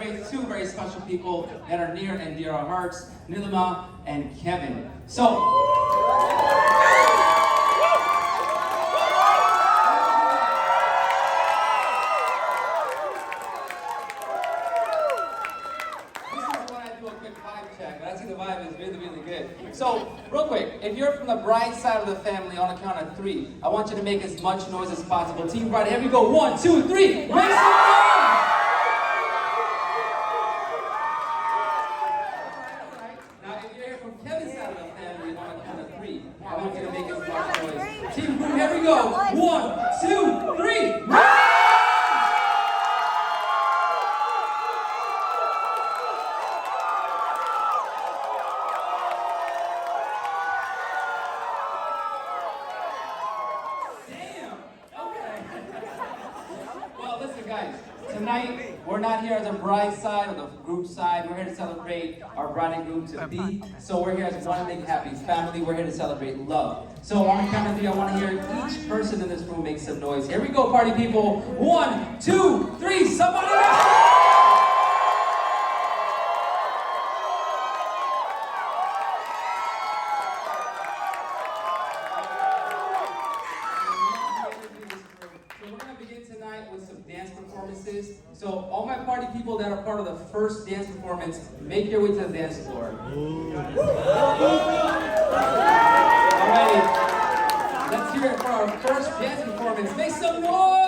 celebrate two very special people that are near and dear our hearts, Nilima and Kevin. So, I see the vibe is really, really good. So, real quick, if you're from the bride side of the family, on a count of three, I want you to make as much noise as possible. Team bride, here we go. 1, 2, 3. Make some noise! Now, if you're here from Kevin's side of the family, on a count of three, I want you to make as much noise. Team group, here we go. 1, 2, 3. Guys, tonight we're not here as a bride side or the group side. We're here to celebrate our bride and groom to be. So we're here as one big happy family. We're here to celebrate love. So on the count of three, I want to hear each person in this room make some noise. Here we go, party people. 1, 2, 3. Somebody make some noise! So all my party people that are part of the first dance performance, make your way to the dance floor. Alrighty, let's hear it for our first dance performance. Make some noise!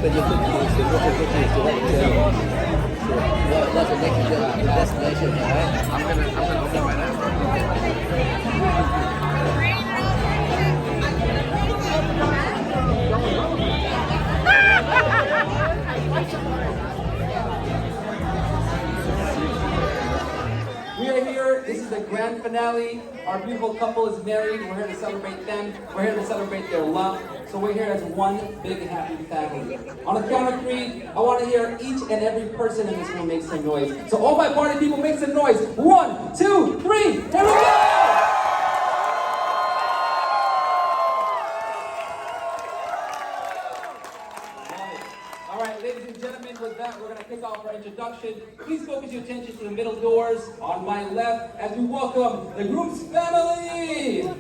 Because your cookies, your local cookies, to let you know. What's the next destination, alright? I'm gonna open right now. We are here. This is the grand finale. Our beautiful couple is married. We're here to celebrate them. We're here to celebrate their love. So we're here as one big happy family. On a count of three, I want to hear each and every person in this room make some noise. So all my party people, make some noise. 1, 2, 3. Here we go! All right, ladies and gentlemen, with that, we're going to kick off our introduction. Please focus your attention to the middle doors on my left as we welcome the group's family.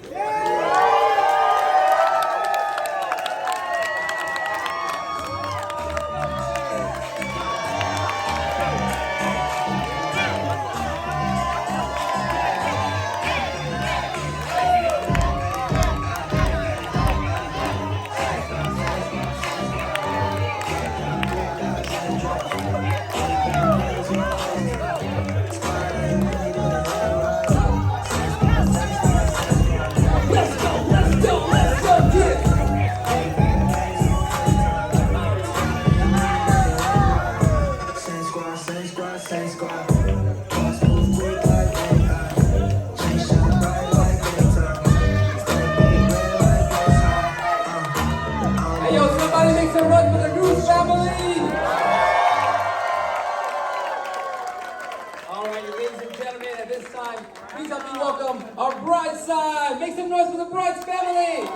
Please help me welcome our bride's side. Make some noise for the bride's family.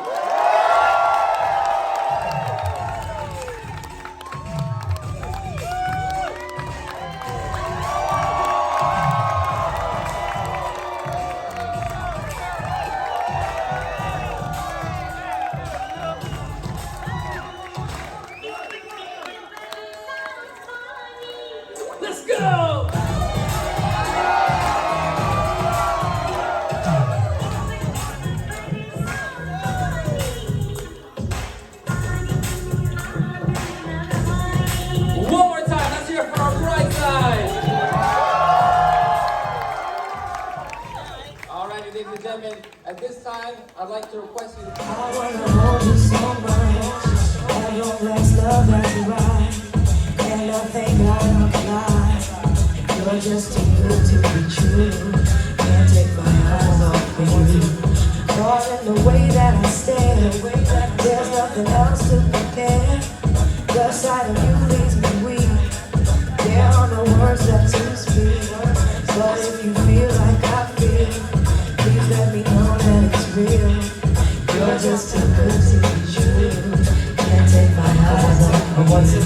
Let's go! At this time, I'd like to request you to... I wanna hold you so much. Have your last love as you ride. And I think I'm alive. You're just too good to be true. Can't take my eyes off of you. Caught in the way that I stare. There's nothing else to compare. The sight of you leaves me weak. There are no words left to speak. But if you feel like I feel, please let me know that it's real. You're just too good to be true. Can't take my eyes off of you.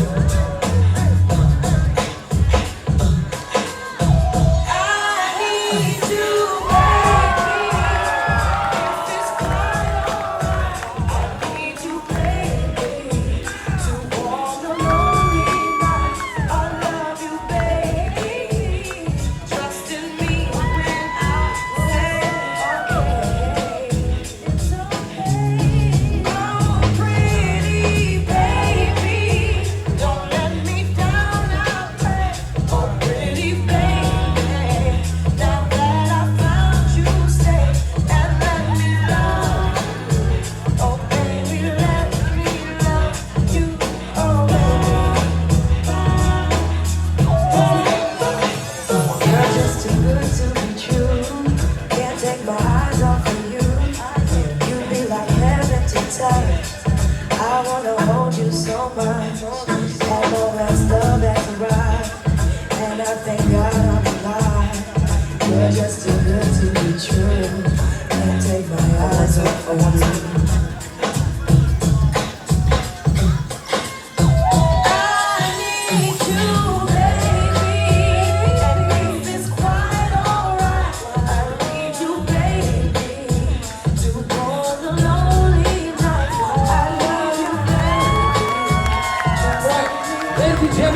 I wanna hold you so much. Have all that love that's arrived. And I thank God I'm alive. You're just too good to be true. Can't take my eyes off of you.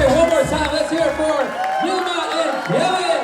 One more time, let's hear it for Yilma and Kevin.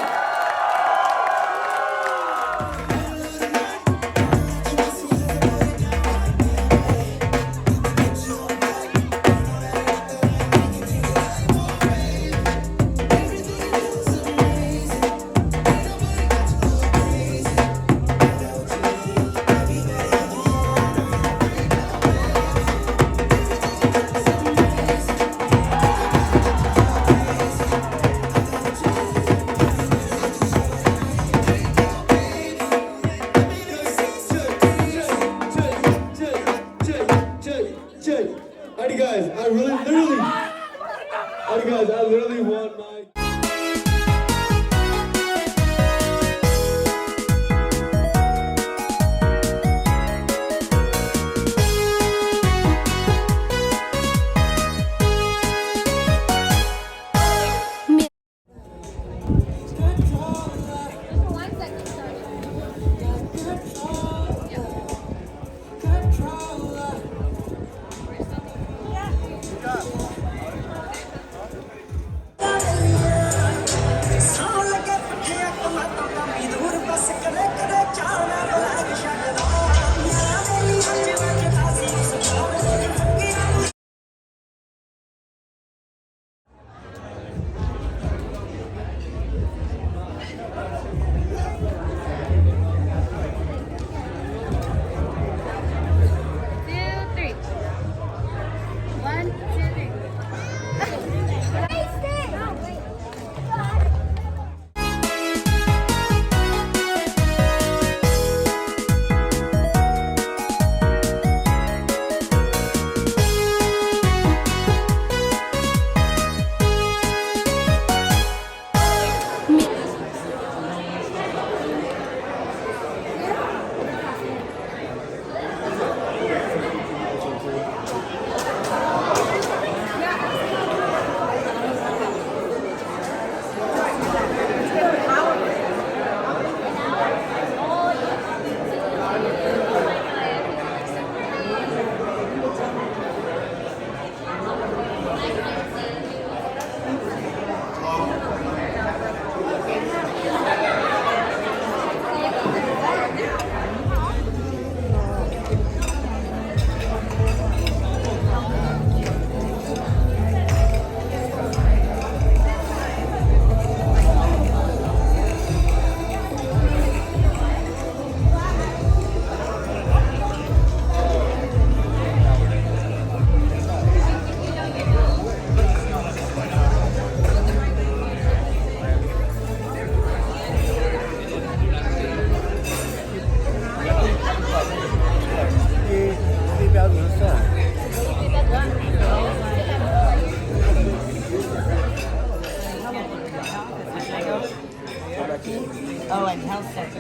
Oh, and health center.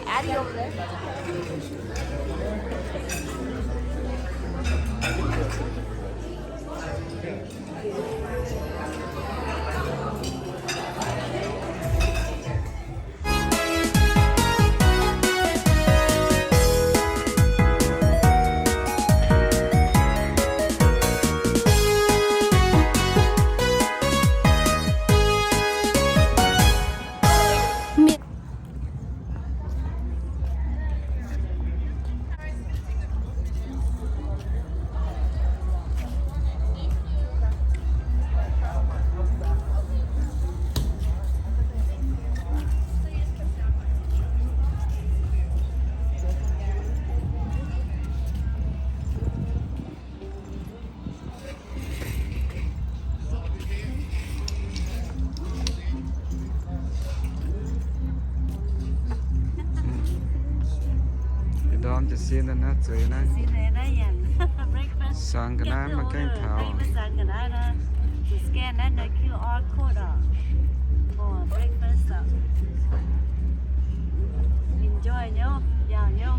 Addie over there. Đón cho xin nó chơi này Xin này đây nhận breakfast. sang cái này mà cái thảo Sang cái này đó. Chỉ scan that the QR code đó. For breakfast đó. Enjoy nhá, vào nhá.